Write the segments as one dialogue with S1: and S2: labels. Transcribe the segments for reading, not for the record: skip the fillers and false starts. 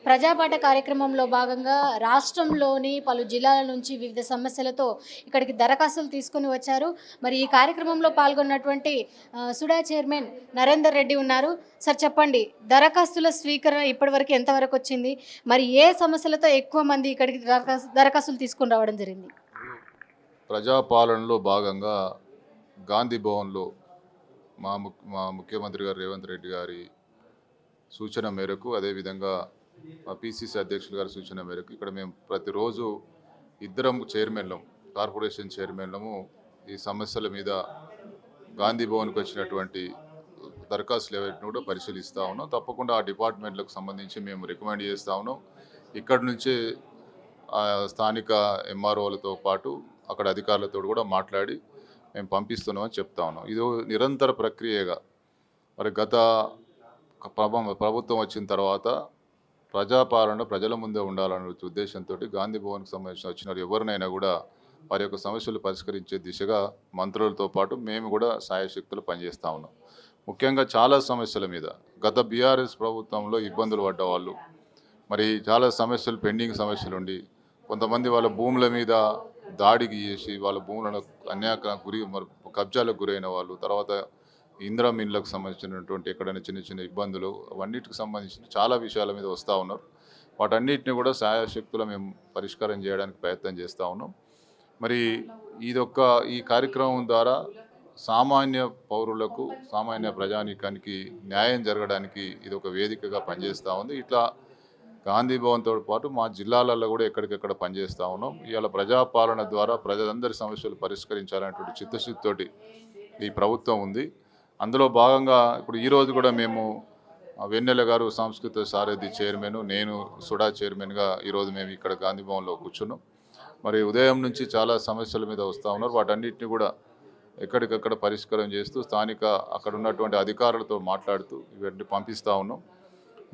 S1: ప్రజాపాఠ కార్యక్రమంలో భాగంగా రాష్ట్రంలోని పలు జిల్లాల నుంచి వివిధ సమస్యలతో ఇక్కడికి దరఖాస్తులు తీసుకొని వచ్చారు. మరి ఈ కార్యక్రమంలో పాల్గొన్నటువంటి సుడా చైర్మన్ నరేందర్ రెడ్డి ఉన్నారు. సార్ చెప్పండి, దరఖాస్తుల స్వీకరణ ఇప్పటివరకు ఎంతవరకు వచ్చింది? మరి ఏ సమస్యలతో ఎక్కువ మంది ఇక్కడికి దరఖాస్తులు తీసుకొని రావడం జరిగింది?
S2: ప్రజాపాలనలో భాగంగా గాంధీ భవన్లో మా ముఖ్యమంత్రి గారు రేవంత్ రెడ్డి గారి సూచన మేరకు, అదేవిధంగా మా పిసిసి అధ్యక్షులు గారి సూచన మేరకు ఇక్కడ మేము ప్రతిరోజు ఇద్దరం చైర్మన్లం, కార్పొరేషన్ చైర్మన్లము ఈ సమస్యల మీద గాంధీ భవన్కి వచ్చినటువంటి దరఖాస్తులు ఎవరిని కూడా పరిశీలిస్తూ ఉన్నాం. తప్పకుండా ఆ డిపార్ట్మెంట్లకు సంబంధించి మేము రికమెండ్ చేస్తూ ఉన్నాం. ఇక్కడి నుంచే స్థానిక ఎంఆర్ఓలతో పాటు అక్కడ అధికారులతో కూడా మాట్లాడి మేము పంపిస్తున్నామని చెప్తా ఉన్నాం. ఇది నిరంతర ప్రక్రియగా మరి గత ప్రభుత్వం వచ్చిన తర్వాత ప్రజాపాలన ప్రజల ముందే ఉండాలనే ఉద్దేశంతో గాంధీ భవన్కి సంబంధించిన వచ్చిన ఎవరినైనా కూడా వారి యొక్క సమస్యలు పరిష్కరించే దిశగా మంత్రులతో పాటు మేము కూడా సాయశక్తులు పనిచేస్తూ ఉన్నాం. ముఖ్యంగా చాలా సమస్యల మీద గత బీఆర్ఎస్ ప్రభుత్వంలో ఇబ్బందులు పడ్డ వాళ్ళు, మరి చాలా సమస్యలు పెండింగ్ సమస్యలు ఉండి కొంతమంది వాళ్ళ భూముల మీద దాడికి చేసి వాళ్ళ భూములను కబ్జాలకు గురైన వాళ్ళు, తర్వాత ఇందిరా మిల్లకు సంబంధించినటువంటి ఎక్కడైనా చిన్న చిన్న ఇబ్బందులు, అవన్నిటికి సంబంధించిన చాలా విషయాల మీద వస్తూ ఉన్నారు. వాటన్నిటిని కూడా సాయశక్తులు మేము పరిష్కారం చేయడానికి ప్రయత్నం చేస్తూ ఉన్నాం. మరి ఈ కార్యక్రమం ద్వారా సామాన్య పౌరులకు, సామాన్య ప్రజానీకానికి న్యాయం జరగడానికి ఇది ఒక వేదికగా పనిచేస్తూ ఉంది. ఇట్లా గాంధీ భవన్తో పాటు మా జిల్లాలలో కూడా ఎక్కడికెక్కడ పనిచేస్తూ ఉన్నాం. ఇవాళ ప్రజాపాలన ద్వారా ప్రజలందరి సమస్యలు పరిష్కరించాలనేటువంటి చిత్తశుద్ధితోటి ఈ ప్రభుత్వం ఉంది. అందులో భాగంగా ఇప్పుడు ఈరోజు కూడా మేము వెన్నెల గారు సాంస్కృతిక సారథి చైర్మన్, నేను సుడా చైర్మన్గా ఈరోజు మేము ఇక్కడ గాంధీ భవన్లో కూర్చున్నాం. మరి ఉదయం నుంచి చాలా సమస్యల మీద వస్తూ ఉన్నారు. వాటన్నిటిని కూడా ఎక్కడికక్కడ పరిష్కారం చేస్తూ స్థానిక అక్కడ ఉన్నటువంటి అధికారులతో మాట్లాడుతూ ఇవన్నీ పంపిస్తూ ఉన్నాం.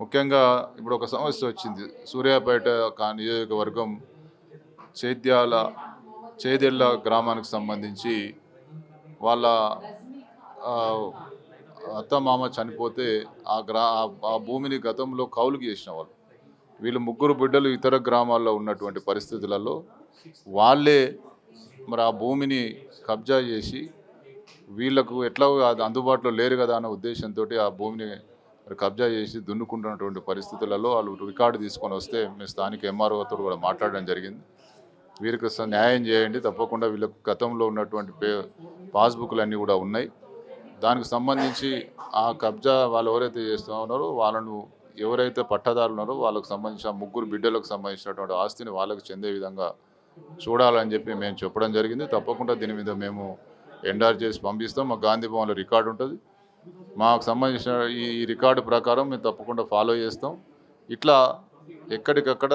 S2: ముఖ్యంగా ఇప్పుడు ఒక సమస్య వచ్చింది. సూర్యాపేట నియోజకవర్గం చేదెళ్ళ గ్రామానికి సంబంధించి వాళ్ళ అత్తమామ చనిపోతే ఆ భూమిని గతంలో కౌలుకి చేసిన వాళ్ళు, వీళ్ళు ముగ్గురు బిడ్డలు ఇతర గ్రామాల్లో ఉన్నటువంటి పరిస్థితులలో వాళ్ళే మరి ఆ భూమిని కబ్జా చేసి వీళ్ళకు ఎట్లా అందుబాటులో లేరు కదా అన్న ఉద్దేశంతో ఆ భూమిని కబ్జా చేసి దున్నుకుంటున్నటువంటి పరిస్థితులలో వాళ్ళు రికార్డు తీసుకొని వస్తే మేము స్థానిక ఎంఆర్ఓతో కూడా మాట్లాడడం జరిగింది. వీరికి న్యాయం చేయండి, తప్పకుండా వీళ్ళకు గతంలో ఉన్నటువంటి పాస్బుక్లు అన్నీ కూడా ఉన్నాయి. దానికి సంబంధించి ఆ కబ్జా వాళ్ళు ఎవరైతే చేస్తూ ఉన్నారో వాళ్ళను ఎవరైతే పట్టదారులు ఉన్నారో వాళ్ళకు సంబంధించిన ముగ్గురు బిడ్డలకు సంబంధించినటువంటి ఆస్తిని వాళ్ళకు చెందే విధంగా చూడాలని చెప్పి మేము చెప్పడం జరిగింది. తప్పకుండా దీని మీద మేము ఎండార్ చేసి పంపిస్తాం. మా గాంధీ భవన్లో రికార్డు ఉంటుంది. మాకు సంబంధించిన ఈ రికార్డు ప్రకారం మేము తప్పకుండా ఫాలో చేస్తాం. ఇట్లా ఎక్కడికక్కడ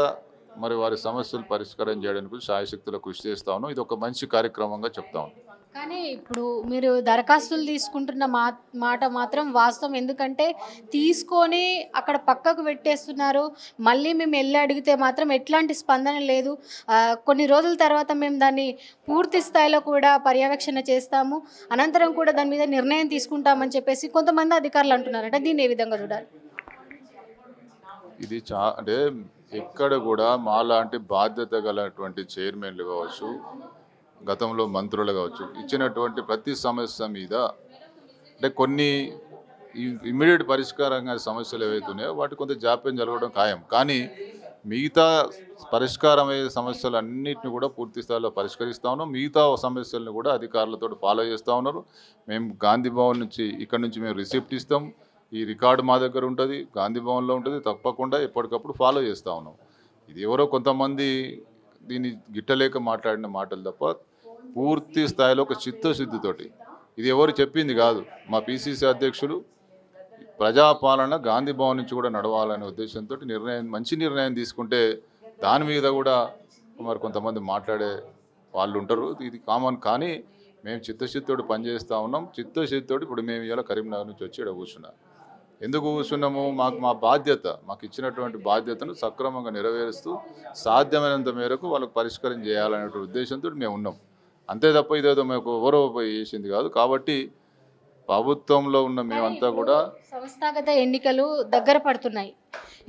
S2: మరి వారి సమస్యలు పరిష్కారం చేయడానికి శాయశక్తులు కృషి చేస్తా ఉన్నాం. ఇది ఒక మంచి కార్యక్రమంగా చెప్తా ఉన్నాం.
S1: కానీ ఇప్పుడు మీరు దరఖాస్తులు తీసుకుంటున్న మాట మాత్రం వాస్తవం. ఎందుకంటే తీసుకొని అక్కడ పక్కకు పెట్టేస్తున్నారు. మళ్ళీ మేము వెళ్ళి అడిగితే మాత్రం ఎట్లాంటి స్పందన లేదు. కొన్ని రోజుల తర్వాత మేము దాన్ని పూర్తి స్థాయిలో కూడా పర్యవేక్షణ చేస్తాము, అనంతరం కూడా దాని మీద నిర్ణయం తీసుకుంటామని చెప్పేసి కొంతమంది అధికారులు అంటున్నారంట. దీన్ని ఏ విధంగా చూడాలి?
S2: ఇది అంటే ఎక్కడ కూడా మాలాంటి బాధ్యత గలటువంటి చైర్మన్లు కావచ్చు, గతంలో మంత్రులు కావచ్చు, ఇచ్చినటువంటి ప్రతి సమస్య మీద అంటే కొన్ని ఇమ్మీడియట్ పరిష్కారంగా సమస్యలు ఏవైతున్నాయో వాటి కొంత జాప్యం జరగడం ఖాయం. కానీ మిగతా పరిష్కారమయ్యే సమస్యలు అన్నింటినీ కూడా పూర్తి స్థాయిలో పరిష్కరిస్తూ ఉన్నాం. మిగతా సమస్యలను కూడా అధికారులతో ఫాలో చేస్తూ ఉన్నారు. మేము గాంధీ భవన్ నుంచి ఇక్కడ నుంచి మేము రిసిప్ట్ ఇస్తాం. ఈ రికార్డు మా దగ్గర ఉంటుంది, గాంధీ భవన్లో ఉంటుంది. తప్పకుండా ఎప్పటికప్పుడు ఫాలో చేస్తూ ఉన్నాం. ఇది ఎవరో కొంతమంది దీన్ని గిట్టలేక మాట్లాడిన మాటలు తప్ప పూర్తి స్థాయిలో ఒక చిత్తశుద్ధితోటి, ఇది ఎవరు చెప్పింది కాదు. మా పిసిసి అధ్యక్షులు ప్రజాపాలన గాంధీ భవన్ నుంచి కూడా నడవాలనే ఉద్దేశంతో మంచి నిర్ణయం తీసుకుంటే దాని మీద కూడా మరి కొంతమంది మాట్లాడే వాళ్ళు ఉంటారు. ఇది కామన్. కానీ మేము చిత్తశుద్ధితోటి పనిచేస్తూ ఉన్నాం. చిత్తశుద్ధితోటి ఇప్పుడు మేము ఇవాళ కరీంనగర్ నుంచి వచ్చి ఇక్కడ కూర్చున్నాం. ఎందుకు కూర్చున్నాము? మాకు బాధ్యత, మాకు ఇచ్చినటువంటి బాధ్యతను సక్రమంగా నెరవేరుస్తూ సాధ్యమైనంత మేరకు వాళ్ళకు పరిష్కారం చేయాలనే ఉద్దేశంతో మేము ఉన్నాం. అంతే తప్ప ఇదేదో మాకు ఎవరో చేసింది కాదు. కాబట్టి ప్రభుత్వంలో ఉన్న మేమంతా కూడా
S1: సంస్థాగత ఎన్నికలు దగ్గర పడుతున్నాయి.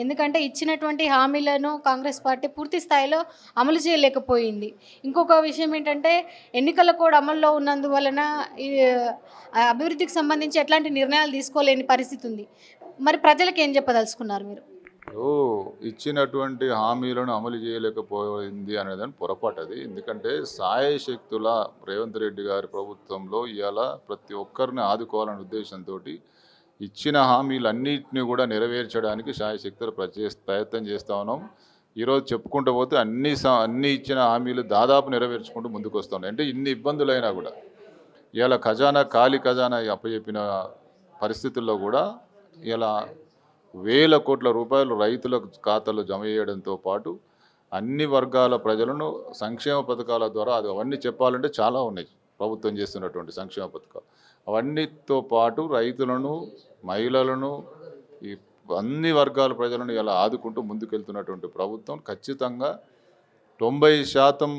S1: ఎందుకంటే ఇచ్చినటువంటి హామీలను కాంగ్రెస్ పార్టీ పూర్తి స్థాయిలో అమలు చేయలేకపోయింది. ఇంకొక విషయం ఏంటంటే ఎన్నికల కోడ్ అమల్లో ఉన్నందువలన ఈ అభివృద్ధికి సంబంధించి ఎట్లాంటి నిర్ణయాలు తీసుకోలేని పరిస్థితి ఉంది. మరి ప్రజలకు ఏం చెప్పదలుచుకున్నారు మీరు?
S2: ఇచ్చినటువంటి హామీలను అమలు చేయలేకపోయింది అనేదాని పొరపాటు అది. ఎందుకంటే సాయశక్తుల రేవంత్ రెడ్డి గారి ప్రభుత్వంలో ఇవాళ ప్రతి ఒక్కరిని ఆదుకోవాలనే ఉద్దేశంతో ఇచ్చిన హామీలన్నింటినీ కూడా నెరవేర్చడానికి సాయశక్తులు ప్రయత్నం చేస్తూ ఉన్నాం. ఈరోజు చెప్పుకుంటూ పోతే అన్ని ఇచ్చిన హామీలు దాదాపు నెరవేర్చుకుంటూ ముందుకు వస్తున్నాయి. అంటే ఇన్ని ఇబ్బందులైనా కూడా ఇవాళ ఖాళీ ఖజానా అప్పచెప్పిన పరిస్థితుల్లో కూడా ఇలా వేల కోట్ల రూపాయలు రైతుల ఖాతాలో జమ చేయడంతో పాటు అన్ని వర్గాల ప్రజలను సంక్షేమ పథకాల ద్వారా అవన్నీ చెప్పాలంటే చాలా ఉన్నాయి ప్రభుత్వం చేస్తున్నటువంటి సంక్షేమ పథకాలు. అవన్నీతో పాటు రైతులను, మహిళలను, ఈ అన్ని వర్గాల ప్రజలను ఇలా ఆదుకుంటూ ముందుకెళ్తున్నటువంటి ప్రభుత్వం ఖచ్చితంగా 90%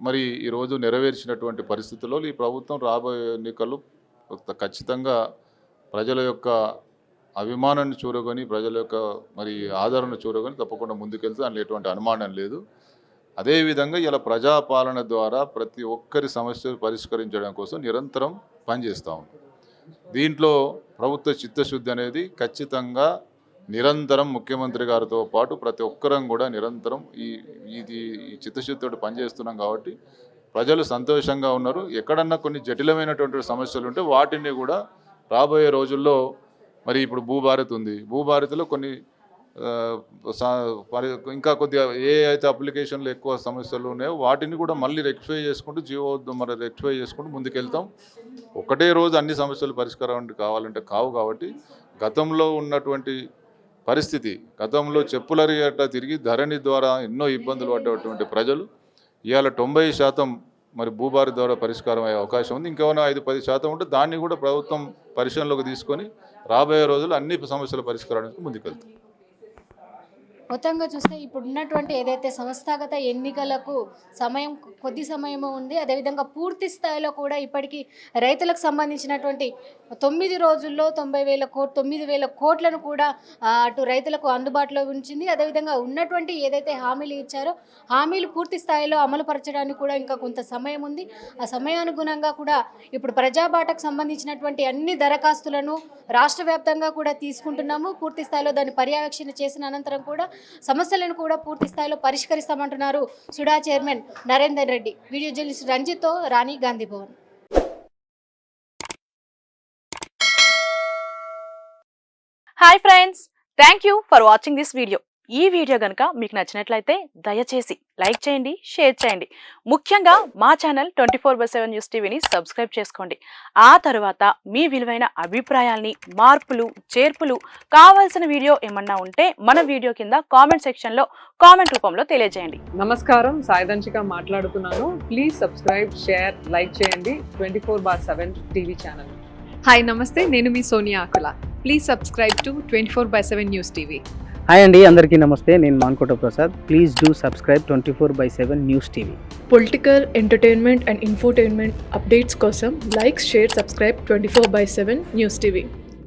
S2: మరి ఈరోజు నెరవేర్చినటువంటి పరిస్థితుల్లో ఈ ప్రభుత్వం రాబోయే ఎన్నికలు ఖచ్చితంగా ప్రజల యొక్క అభిమానాన్ని చూరగొని, ప్రజల యొక్క మరి ఆదరణ చూరగొని తప్పకుండా ముందుకెళ్తే దానిలో ఎటువంటి అనుమానం లేదు. అదేవిధంగా ఇలా ప్రజాపాలన ద్వారా ప్రతి ఒక్కరి సమస్యలు పరిష్కరించడం కోసం నిరంతరం పనిచేస్తూ ఉన్నాం. దీంట్లో ప్రభుత్వ చిత్తశుద్ధి అనేది ఖచ్చితంగా నిరంతరం ముఖ్యమంత్రి గారితో పాటు ప్రతి ఒక్కరం కూడా నిరంతరం ఈ చిత్తశుద్ధితో పనిచేస్తున్నాం కాబట్టి ప్రజలు సంతోషంగా ఉన్నారు. ఎక్కడన్నా కొన్ని జటిలమైనటువంటి సమస్యలు ఉంటే వాటిని కూడా రాబోయే రోజుల్లో మరి ఇప్పుడు భూభారత్ ఉంది, భూభారత్లో కొన్ని ఇంకా కొద్దిగా ఏ అయితే అప్లికేషన్లు ఎక్కువ సమస్యలు ఉన్నాయో వాటిని కూడా మళ్ళీ రెక్టిఫై చేసుకుంటూ రెక్టిఫై చేసుకుంటూ ముందుకెళ్తాం. ఒకటే రోజు అన్ని సమస్యలు పరిష్కారం కావాలంటే కావు. కాబట్టి గతంలో ఉన్నటువంటి పరిస్థితి, గతంలో చెప్పులరిగేట తిరిగి ధరణి ద్వారా ఎన్నో ఇబ్బందులు పడ్డటువంటి ప్రజలు ఇవాళ 90% మరి భూభారత్ ద్వారా పరిష్కారం అయ్యే అవకాశం ఉంది. ఇంకేమైనా 5-10% ఉంటే దాన్ని కూడా ప్రభుత్వం పరిశీలనలోకి తీసుకొని రాబోయే రోజులు అన్ని సమస్యల పరిష్కారానికి ముందుకెళ్తాం.
S1: మొత్తంగా చూస్తే ఇప్పుడు ఉన్నటువంటి ఏదైతే సంస్థాగత ఎన్నికలకు కొద్ది సమయము ఉంది. అదేవిధంగా పూర్తి స్థాయిలో కూడా ఇప్పటికీ రైతులకు సంబంధించినటువంటి 9 రోజుల్లో 9,000 కోట్లను కూడా అటు రైతులకు అందుబాటులో ఉంచింది. అదేవిధంగా ఉన్నటువంటి ఏదైతే హామీలు ఇచ్చారో హామీలు పూర్తి స్థాయిలో అమలుపరచడానికి కూడా ఇంకా కొంత సమయం ఉంది. ఆ సమయానుగుణంగా కూడా ఇప్పుడు ప్రజాబాటకు సంబంధించినటువంటి అన్ని దరఖాస్తులను రాష్ట్ర వ్యాప్తంగా కూడా తీసుకుంటున్నాము. పూర్తి స్థాయిలో దాన్ని పర్యవేక్షణ చేసిన అనంతరం కూడా సమస్యలను కూడా పూర్తి స్థాయిలో పరిష్కరిస్తామంటున్నారు SUDA chairman Narender Reddy. Video journalist రంజిత్తో Rani, Gandhi Bhavan.
S3: Hi friends, thank you for watching this video. ఈ వీడియో గనుక మీకు నచ్చినట్లయితే దయచేసి లైక్ చేయండి, షేర్ చేయండి. ముఖ్యంగా మా ఛానల్ 24/7 న్యూస్ టీవీని సబ్స్క్రైబ్ చేసుకోండి. ఆ తర్వాత మీ విలువైన అభిప్రాయాల్ని, మార్పులు, చేర్పులు, కావాల్సిన వీడియో ఏమన్నా ఉంటే మన వీడియో కింద కామెంట్ సెక్షన్లో కామెంట్ రూపంలో తెలియజేయండి.
S4: నమస్కారం, సాయిదంచిక మాట్లాడుతున్నాను. ప్లీజ్ సబ్స్క్రైబ్, షేర్, లైక్ చేయండి 24/7 టీవీ ఛానల్.
S5: హాయ్ నమస్తే, నేను మీ Sonia Akula. Please subscribe to 24/7 news TV.
S6: Hi అండి, అందరికీ నమస్తే. నేను Mankota Prasad. Please do subscribe 24/7 news TV.
S7: Political, entertainment and infotainment updates కోసం like, share, subscribe 24/7 news TV.